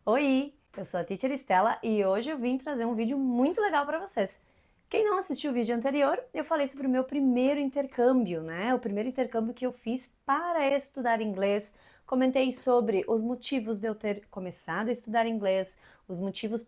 Oi, eu sou a Teacher Stella e hoje eu vim trazer um vídeo muito legal para vocês. Quem não assistiu o vídeo anterior, eu falei sobre o meu primeiro intercâmbio, né? O primeiro intercâmbio que eu fiz para estudar inglês. Comentei sobre os motivos de eu ter começado a estudar inglês, os motivos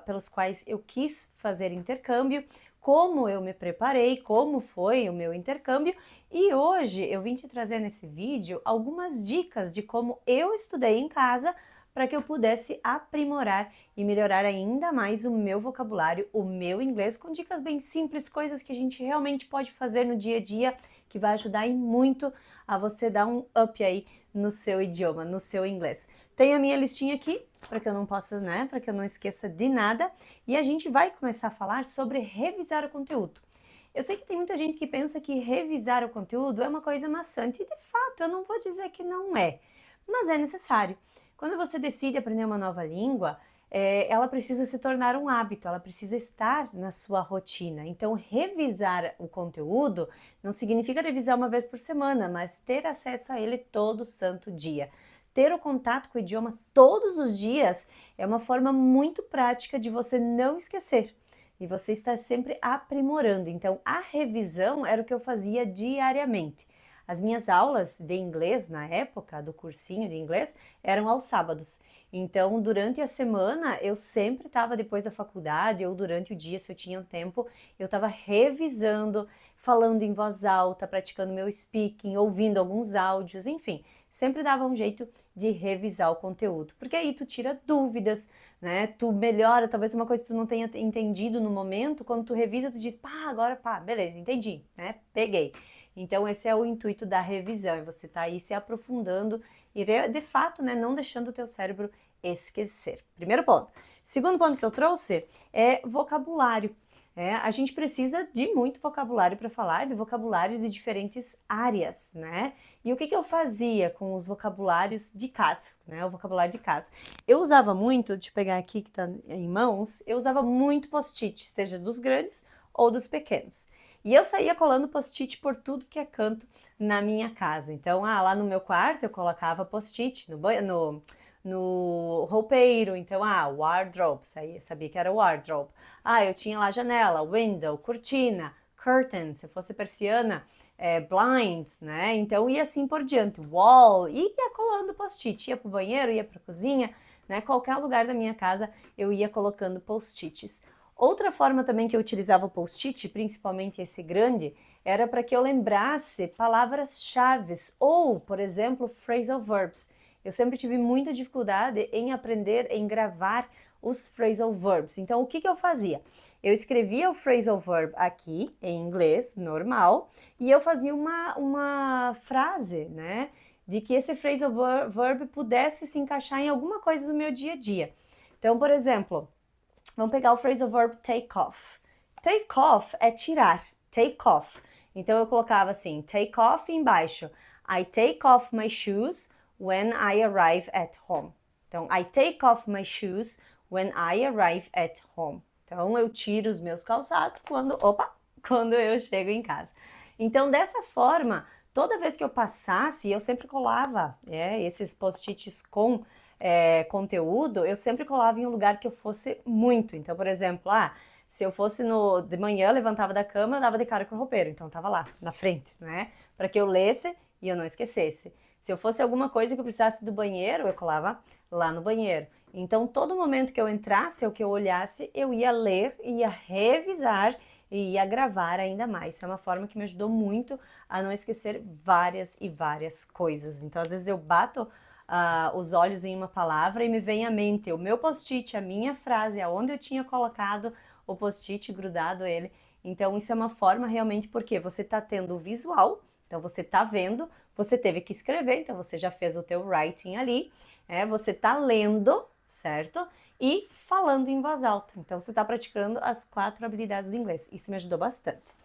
pelos quais eu quis fazer intercâmbio, como eu me preparei, como foi o meu intercâmbio, e hoje eu vim te trazer nesse vídeo algumas dicas de como eu estudei em casa para que eu pudesse aprimorar e melhorar ainda mais o meu vocabulário, o meu inglês, com dicas bem simples, coisas que a gente realmente pode fazer no dia a dia, que vai ajudar muito a você dar um up aí no seu idioma, no seu inglês. Tem a minha listinha aqui, para que eu não possa, né, para que eu não esqueça de nada, e a gente vai começar a falar sobre revisar o conteúdo. Eu sei que tem muita gente que pensa que revisar o conteúdo é uma coisa maçante, e de fato eu não vou dizer que não é, mas é necessário. Quando você decide aprender uma nova língua, ela precisa se tornar um hábito, ela precisa estar na sua rotina. Então, revisar o conteúdo não significa revisar uma vez por semana, mas ter acesso a ele todo santo dia. Ter o contato com o idioma todos os dias é uma forma muito prática de você não esquecer. E você está sempre aprimorando. Então, a revisão era o que eu fazia diariamente. As minhas aulas de inglês na época, do cursinho de inglês, eram aos sábados. Então, durante a semana, eu sempre estava depois da faculdade ou durante o dia, se eu tinha um tempo, eu estava revisando, falando em voz alta, praticando meu speaking, ouvindo alguns áudios, enfim, sempre dava um jeito de revisar o conteúdo, porque aí tu tira dúvidas, né? Tu melhora, talvez uma coisa que tu não tenha entendido no momento, quando tu revisa, tu diz, pá, agora pá, beleza, entendi, né? Peguei. Então esse é o intuito da revisão, é você tá aí se aprofundando e de fato, né, não deixando o teu cérebro esquecer. Primeiro ponto. Segundo ponto que eu trouxe é vocabulário. A gente precisa de muito vocabulário para falar, de vocabulário de diferentes áreas, né? E o que eu fazia com os vocabulários de casa, né? O vocabulário de casa. Eu usava muito, deixa eu pegar aqui que tá em mãos, eu usava muito post-it, seja dos grandes ou dos pequenos. E eu saía colando post-it por tudo que é canto na minha casa. Então, lá no meu quarto eu colocava post-it no roupeiro, então, wardrobe, sabia que era wardrobe. Eu tinha lá janela, window, cortina, curtain, se fosse persiana, blinds, né? Então, ia assim por diante, wall, e ia colando post-it, ia pro banheiro, ia pra cozinha, né? Qualquer lugar da minha casa eu ia colocando post-its. Outra forma também que eu utilizava o post-it, principalmente esse grande, era para que eu lembrasse palavras-chave ou, por exemplo, phrasal verbs. Eu sempre tive muita dificuldade em aprender, em gravar os phrasal verbs. Então, o que eu fazia? Eu escrevia o phrasal verb aqui, em inglês, normal, e eu fazia uma frase, né? De que esse phrasal verb pudesse se encaixar em alguma coisa do meu dia a dia. Então, por exemplo, vamos pegar o phrasal verb take off. Take off é tirar, take off. Então eu colocava assim, take off embaixo. I take off my shoes when I arrive at home. Então, I take off my shoes when I arrive at home. Então, eu tiro os meus calçados quando eu chego em casa. Então, dessa forma, toda vez que eu passasse, eu sempre colava esses post-its com conteúdo, eu sempre colava em um lugar que eu fosse muito. Então, por exemplo, se eu fosse de manhã, levantava da cama, eu dava de cara com o roupeiro. Então, tava lá, na frente, né? Para que eu lesse e eu não esquecesse. Se eu fosse alguma coisa que eu precisasse do banheiro, eu colava lá no banheiro. Então, todo momento que eu entrasse ou que eu olhasse, eu ia ler, ia revisar e ia gravar ainda mais. Isso é uma forma que me ajudou muito a não esquecer várias e várias coisas. Então, às vezes eu bato os olhos em uma palavra e me vem à mente o meu post-it, a minha frase, aonde eu tinha colocado o post-it, grudado ele. Então, isso é uma forma realmente porque você está tendo o visual, então você está vendo, você teve que escrever, então você já fez o teu writing ali, você está lendo, certo? E falando em voz alta. Então você está praticando as 4 habilidades do inglês. Isso me ajudou bastante.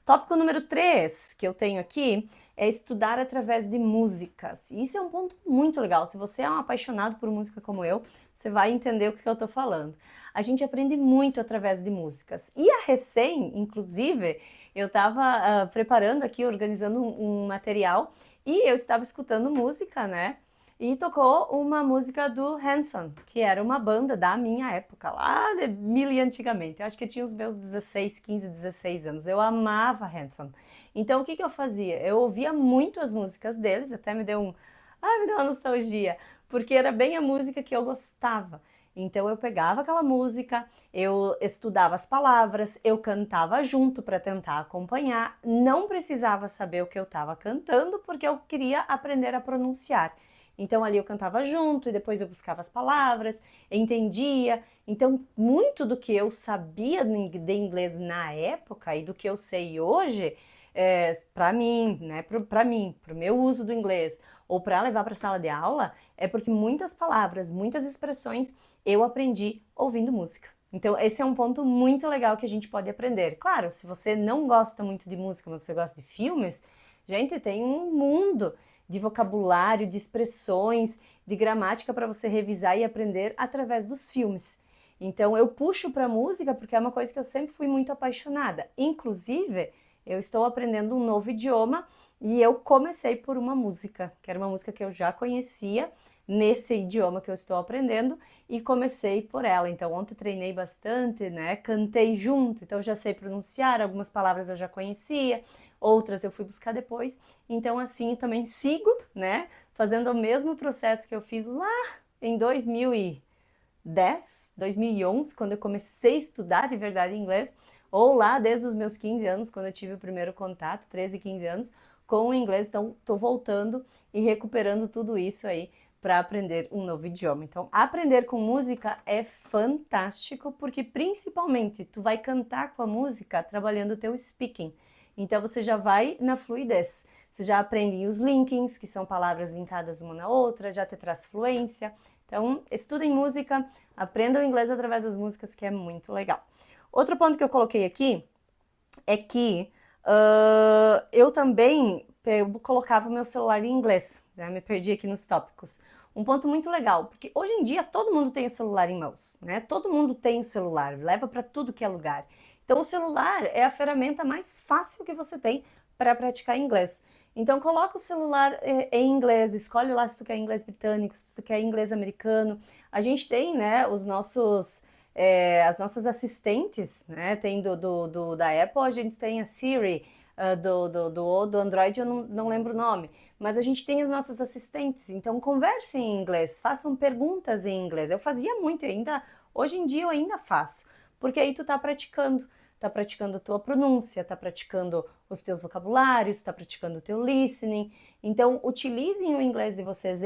Tópico número 3 que eu tenho aqui é estudar através de músicas. Isso é um ponto muito legal. Se você é um apaixonado por música como eu, você vai entender o que eu estou falando. A gente aprende muito através de músicas. E a recém, inclusive, eu estava preparando aqui, organizando um material, e eu estava escutando música, né? e tocou uma música do Hanson, que era uma banda da minha época, lá de mil e antigamente. Eu acho que eu tinha os meus 16, 15, 16 anos. Eu amava Hanson. Então o que que eu fazia? Eu ouvia muito as músicas deles, até me deu uma nostalgia, porque era bem a música que eu gostava. Então eu pegava aquela música, eu estudava as palavras, eu cantava junto para tentar acompanhar. Não precisava saber o que eu estava cantando, porque eu queria aprender a pronunciar. Então ali eu cantava junto e depois eu buscava as palavras, entendia. Então muito do que eu sabia de inglês na época e do que eu sei hoje, para mim, né, para mim, para o meu uso do inglês ou para levar para a sala de aula, é porque muitas palavras, muitas expressões eu aprendi ouvindo música. Então, esse é um ponto muito legal que a gente pode aprender. Claro, se você não gosta muito de música, mas você gosta de filmes, gente, tem um mundo de vocabulário, de expressões, de gramática para você revisar e aprender através dos filmes. Então, eu puxo para a música porque é uma coisa que eu sempre fui muito apaixonada. Inclusive, eu estou aprendendo um novo idioma e eu comecei por uma música, que era uma música que eu já conhecia nesse idioma que eu estou aprendendo e comecei por ela. Então ontem treinei bastante, né? Cantei junto, então já sei pronunciar, algumas palavras eu já conhecia, outras eu fui buscar depois. Então assim eu também sigo, né? Fazendo o mesmo processo que eu fiz lá em 2010, 2011, quando eu comecei a estudar de verdade inglês, ou lá desde os meus 15 anos, quando eu tive o primeiro contato, 13, 15 anos, com o inglês. Então, tô voltando e recuperando tudo isso aí para aprender um novo idioma. Então, aprender com música é fantástico, porque principalmente tu vai cantar com a música trabalhando o teu speaking. Então, você já vai na fluidez. Você já aprende os linkings, que são palavras linkadas uma na outra, já te traz fluência. Então, estudem música, aprendam inglês através das músicas, que é muito legal. Outro ponto que eu coloquei aqui é que eu também colocava o meu celular em inglês, né? Me perdi aqui nos tópicos. Um ponto muito legal, porque hoje em dia todo mundo tem o celular em mãos, né? Todo mundo tem o celular, leva para tudo que é lugar. Então o celular é a ferramenta mais fácil que você tem para praticar inglês. Então coloca o celular em inglês, escolhe lá se tu quer inglês britânico, se tu quer inglês americano. A gente tem, né, as nossas assistentes, né? Tem da Apple, a gente tem a Siri, do Android eu não lembro o nome, mas a gente tem as nossas assistentes, então conversem em inglês, façam perguntas em inglês. Eu fazia muito, hoje em dia eu ainda faço, porque aí tu tá praticando a tua pronúncia, tá praticando os teus vocabulários, tá praticando o teu listening. Então, utilizem o inglês de vocês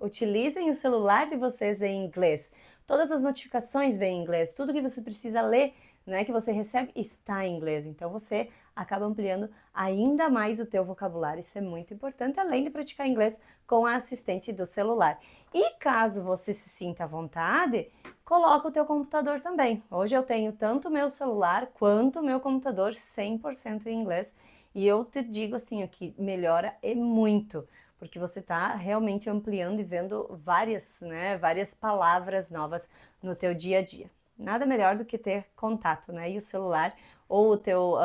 utilizem o celular de vocês em inglês. Todas as notificações vêm em inglês, tudo que você precisa ler, né, que você recebe está em inglês. Então você acaba ampliando ainda mais o teu vocabulário. Isso é muito importante, além de praticar inglês com a assistente do celular. E caso você se sinta à vontade, coloca o teu computador também. Hoje eu tenho tanto o meu celular quanto o meu computador 100% em inglês. E eu te digo assim, o que melhora é muito, porque você está realmente ampliando e vendo várias palavras novas no teu dia a dia. Nada melhor do que ter contato, né? E o celular ou o teu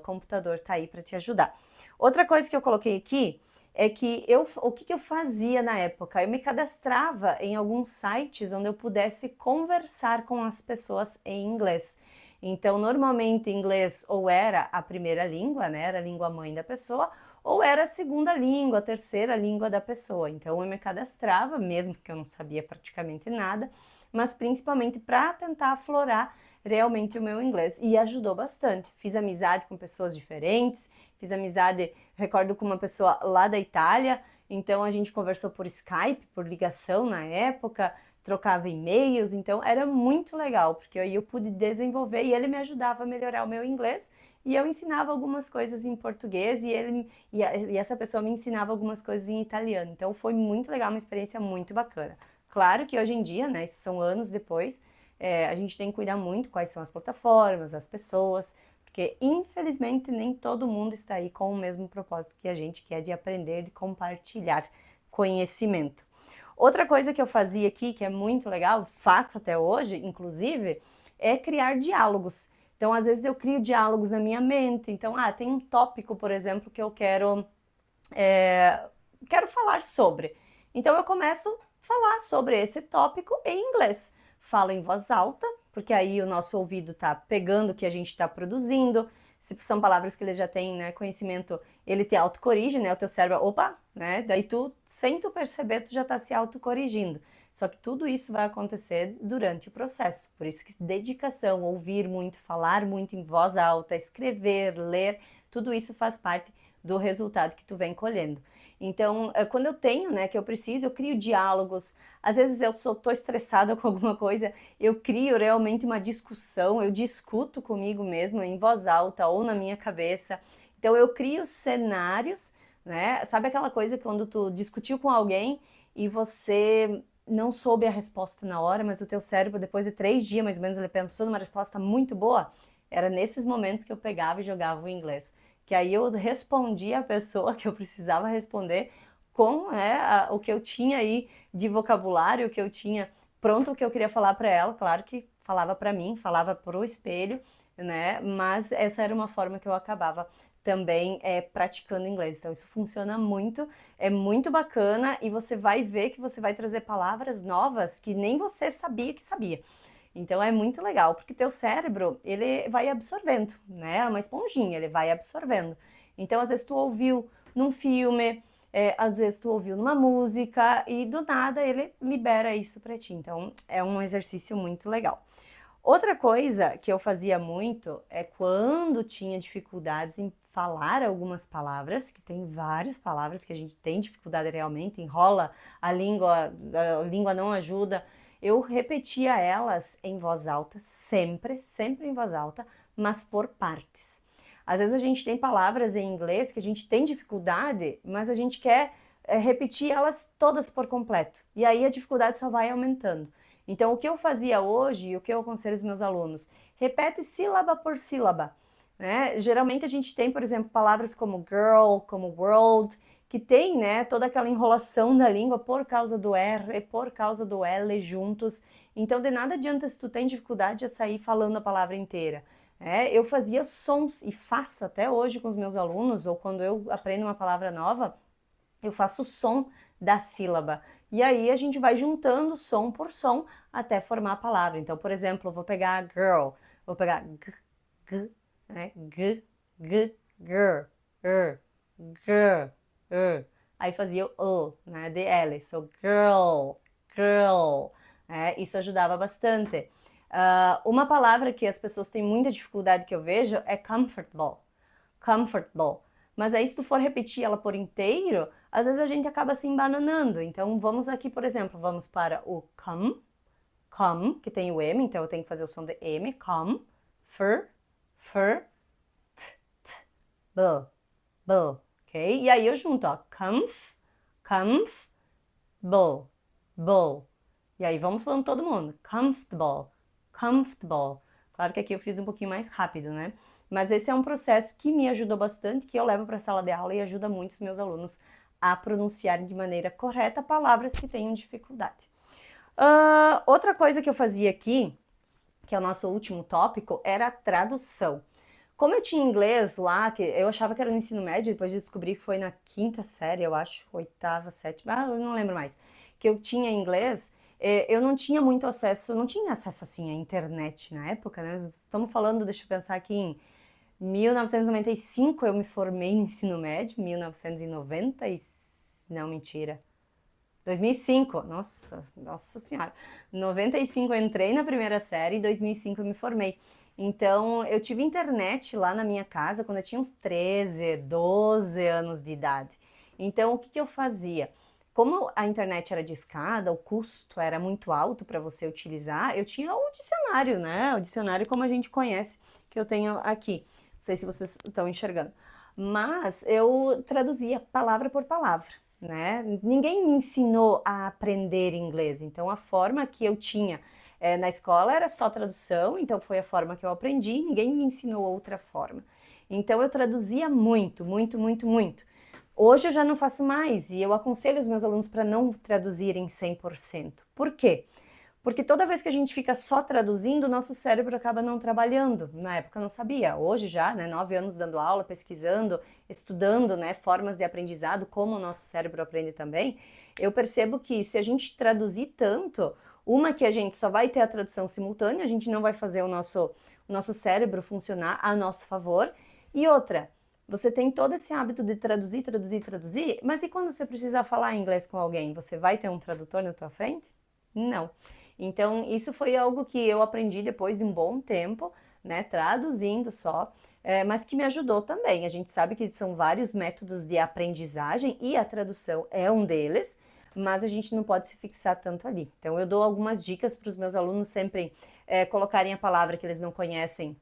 computador tá aí para te ajudar. Outra coisa que eu coloquei aqui é que o que eu fazia na época? Eu me cadastrava em alguns sites onde eu pudesse conversar com as pessoas em inglês. Então, normalmente, inglês ou era a primeira língua, né? Era a língua mãe da pessoa, ou era a segunda língua, a terceira língua da pessoa. Então, eu me cadastrava, mesmo que eu não sabia praticamente nada, mas principalmente para tentar aflorar realmente o meu inglês. E ajudou bastante. Fiz amizade com pessoas diferentes, fiz amizade, recordo, com uma pessoa lá da Itália, então a gente conversou por Skype, por ligação na época, trocava e-mails, então era muito legal, porque aí eu pude desenvolver e ele me ajudava a melhorar o meu inglês e eu ensinava algumas coisas em português e essa pessoa me ensinava algumas coisas em italiano. Então foi muito legal, uma experiência muito bacana. Claro que hoje em dia, né, isso são anos depois, a gente tem que cuidar muito quais são as plataformas, as pessoas, porque infelizmente nem todo mundo está aí com o mesmo propósito que a gente, que é de aprender, de compartilhar conhecimento. Outra coisa que eu fazia aqui, que é muito legal, faço até hoje, inclusive, é criar diálogos. Então, às vezes eu crio diálogos na minha mente. Então, tem um tópico, por exemplo, que eu quero falar sobre. Então eu começo a falar sobre esse tópico em inglês. Falo em voz alta, porque aí o nosso ouvido está pegando o que a gente está produzindo. Se são palavras que ele já tem, né, conhecimento, ele te autocorrige, né, o teu cérebro, opa, né, daí tu, sem tu perceber, tu já está se autocorrigindo. Só que tudo isso vai acontecer durante o processo, por isso que dedicação, ouvir muito, falar muito em voz alta, escrever, ler, tudo isso faz parte do resultado que tu vem colhendo. Então, quando eu tenho, né, que eu preciso, eu crio diálogos. Às vezes eu tô estressada com alguma coisa, eu crio realmente uma discussão, eu discuto comigo mesma em voz alta ou na minha cabeça. Então eu crio cenários, né? Sabe aquela coisa que quando tu discutiu com alguém e você não soube a resposta na hora, mas o teu cérebro, depois de 3 dias mais ou menos, ele pensou numa resposta muito boa? Era nesses momentos que eu pegava e jogava o inglês. Que aí eu respondia a pessoa que eu precisava responder com o que eu tinha aí de vocabulário, o que eu tinha pronto, o que eu queria falar para ela. Claro que falava para mim, falava para o espelho, né? Mas essa era uma forma que eu acabava também praticando inglês. Então isso funciona muito, é muito bacana e você vai ver que você vai trazer palavras novas que nem você sabia que sabia. Então é muito legal, porque teu cérebro, ele vai absorvendo, né? É uma esponjinha, ele vai absorvendo. Então às vezes tu ouviu num filme, às vezes tu ouviu numa música e do nada ele libera isso para ti. Então é um exercício muito legal. Outra coisa que eu fazia muito é quando tinha dificuldades em falar algumas palavras, que tem várias palavras que a gente tem dificuldade realmente, enrola a língua não ajuda. Eu repetia elas em voz alta, sempre, sempre em voz alta, mas por partes. Às vezes a gente tem palavras em inglês que a gente tem dificuldade, mas a gente quer repetir elas todas por completo. E aí a dificuldade só vai aumentando. Então, o que eu fazia hoje e o que eu aconselho os meus alunos, repete sílaba por sílaba, né? Geralmente a gente tem, por exemplo, palavras como girl, como world, que tem, né, toda aquela enrolação da língua por causa do R, por causa do L juntos. Então, de nada adianta se tu tem dificuldade a sair falando a palavra inteira. Eu fazia sons e faço até hoje com os meus alunos, ou quando eu aprendo uma palavra nova, eu faço o som da sílaba. E aí a gente vai juntando som por som até formar a palavra. Então, por exemplo, eu vou pegar girl, vou pegar g, né? Girl, girl, Aí fazia o, né? De L, so girl. Isso ajudava bastante. Uma palavra que as pessoas têm muita dificuldade que eu vejo é comfortable. Mas aí se tu for repetir ela por inteiro, às vezes a gente acaba se embananando. Então vamos aqui, por exemplo, vamos para o come, que tem o M, então eu tenho que fazer o som de M, come, fur, bull, ok? E aí eu junto, ó, bull. E aí vamos falando todo mundo, comfortable. Claro que aqui eu fiz um pouquinho mais rápido, né? Mas esse é um processo que me ajudou bastante, que eu levo para a sala de aula e ajuda muito os meus alunos a pronunciarem de maneira correta palavras que tenham dificuldade. Outra coisa que eu fazia aqui, que é o nosso último tópico, era a tradução. Como eu tinha inglês lá, que eu achava que era no ensino médio, depois de descobrir que foi na 5ª série, eu acho, 8ª, 7ª, eu não lembro mais, que eu tinha inglês, eu não tinha muito acesso, não tinha acesso assim à internet na época, né? Estamos falando, deixa eu pensar aqui, em 1995 eu me formei no ensino médio, 1990 não, mentira, 2005, nossa senhora, 95 eu entrei na primeira série e 2005 eu me formei. Então eu tive internet lá na minha casa quando eu tinha uns 13, 12 anos de idade. Então o que eu fazia? Como a internet era de escada, o custo era muito alto para você utilizar, eu tinha o dicionário, né? O dicionário como a gente conhece, que eu tenho aqui. Não sei se vocês estão enxergando. Mas eu traduzia palavra por palavra, né? Ninguém me ensinou a aprender inglês, então a forma que eu tinha na escola era só tradução, então foi a forma que eu aprendi, ninguém me ensinou outra forma. Então eu traduzia muito. Hoje eu já não faço mais e eu aconselho os meus alunos para não traduzirem 100%. Por quê? Porque toda vez que a gente fica só traduzindo, o nosso cérebro acaba não trabalhando. Na época eu não sabia, hoje já, né, 9 anos dando aula, pesquisando, estudando, né, formas de aprendizado, como o nosso cérebro aprende também, eu percebo que se a gente traduzir tanto, uma que a gente só vai ter a tradução simultânea, a gente não vai fazer o nosso cérebro funcionar a nosso favor, e outra, você tem todo esse hábito de traduzir, mas e quando você precisar falar inglês com alguém, você vai ter um tradutor na tua frente? Não. Então, isso foi algo que eu aprendi depois de um bom tempo, né, traduzindo só, mas que me ajudou também. A gente sabe que são vários métodos de aprendizagem e a tradução é um deles, mas a gente não pode se fixar tanto ali. Então, eu dou algumas dicas para os meus alunos sempre colocarem a palavra que eles não conhecem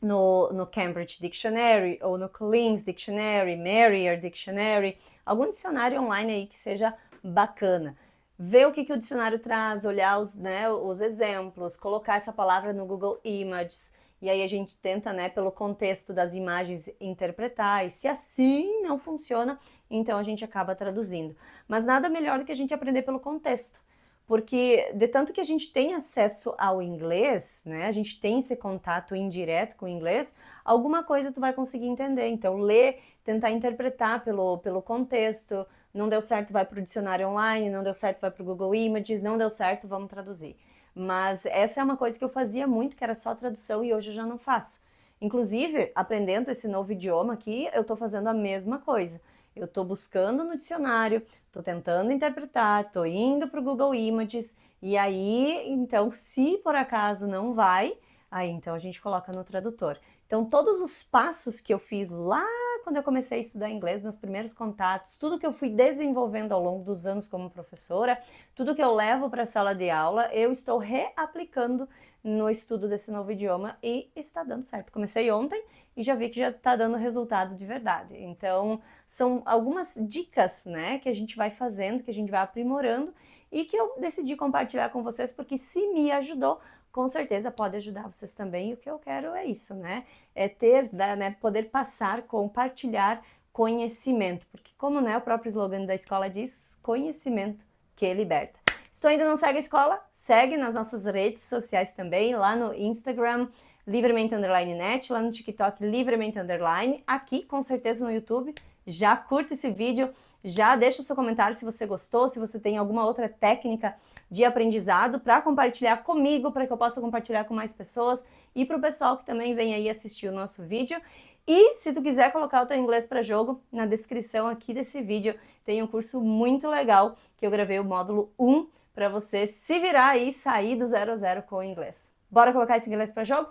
no Cambridge Dictionary ou no Collins Dictionary, Merriam Dictionary, algum dicionário online aí que seja bacana. Ver o que o dicionário traz, olhar os exemplos, colocar essa palavra no Google Images, e aí a gente tenta, né, pelo contexto das imagens, interpretar, e se assim não funciona, então a gente acaba traduzindo. Mas nada melhor do que a gente aprender pelo contexto, porque de tanto que a gente tem acesso ao inglês, né, a gente tem esse contato indireto com o inglês, alguma coisa tu vai conseguir entender. Então ler, tentar interpretar pelo contexto. Não deu certo, vai para o dicionário online, não deu certo, vai para o Google Images, não deu certo, vamos traduzir. Mas essa é uma coisa que eu fazia muito, que era só tradução, e hoje eu já não faço. Inclusive, aprendendo esse novo idioma aqui, eu estou fazendo a mesma coisa. Eu estou buscando no dicionário, estou tentando interpretar, estou indo para o Google Images, e aí, então, se por acaso não vai, aí então a gente coloca no tradutor. Então, todos os passos que eu fiz lá quando eu comecei a estudar inglês, meus primeiros contatos, tudo que eu fui desenvolvendo ao longo dos anos como professora, tudo que eu levo para a sala de aula, eu estou reaplicando no estudo desse novo idioma e está dando certo. Comecei ontem e já vi que já está dando resultado de verdade. Então, são algumas dicas, né, que a gente vai fazendo, que a gente vai aprimorando e que eu decidi compartilhar com vocês porque se me ajudou, com certeza pode ajudar vocês também, e o que eu quero é isso, né? É ter, né, poder passar, compartilhar conhecimento, porque como, né, o próprio slogan da escola diz, conhecimento que liberta. Se tu ainda não segue a escola, segue nas nossas redes sociais também, lá no Instagram, livremente_net, lá no TikTok, livremente_, aqui com certeza no YouTube. Já curta esse vídeo, já deixa o seu comentário se você gostou, se você tem alguma outra técnica de aprendizado para compartilhar comigo, para que eu possa compartilhar com mais pessoas e para o pessoal que também vem aí assistir o nosso vídeo. E se tu quiser colocar o teu inglês para jogo, na descrição aqui desse vídeo tem um curso muito legal que eu gravei o módulo 1 para você se virar e sair do 0 a 0 com o inglês. Bora colocar esse inglês para jogo?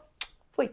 Fui!